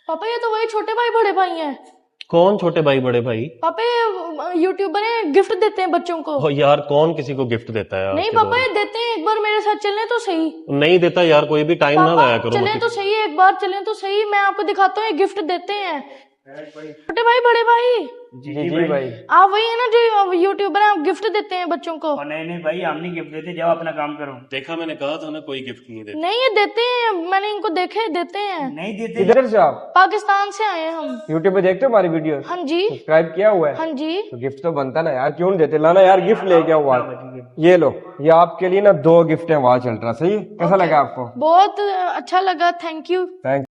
पापा ये तो वही छोटे भाई बड़े भाई हैं। कौन छोटे भाई बड़े भाई? पापा ये यूट्यूबर है, गिफ्ट देते हैं बच्चों को। ओ यार, कौन किसी को गिफ्ट देता है आज नहीं के पापा दौर ये देते हैं, एक बार मेरे साथ चलें तो सही। में? नहीं देता यार, कोई भी टाइम ना पापा लाया करो चलें मत। तो सही, एक बार चलें तो सही, मैं आपको दिखाता हूँ, ये गिफ्ट देते हैं छोटे भाई बड़े भाई। जी भाई। आप वही है ना जो यूट्यूबर है, आप गिफ्ट देते हैं बच्चों को। नहीं भाई, हम नहीं गिफ्ट देते, जाओ अपना काम करो। देखा, मैंने कहा था ना कोई गिफ्ट नहीं देता। नहीं ये देते हैं, मैंने इनको देखे देते हैं। नहीं देते। इधर से आप पाकिस्तान से आए हैं हम। यूट्यूब पे देखते हो हमारी वीडियो? हाँ जी सब्सक्राइब किया हुआ है? हाँ जी। तो गिफ्ट तो बनता ना यार, क्यों नहीं देते? लाना यार, गिफ्ट ले क्या हुआ। ये लो, ये आपके लिए ना 2 गिफ्ट है, वहां चल रहा। सही है? कैसा लगा आपको? बहुत अच्छा लगा, थैंक यू। थैंक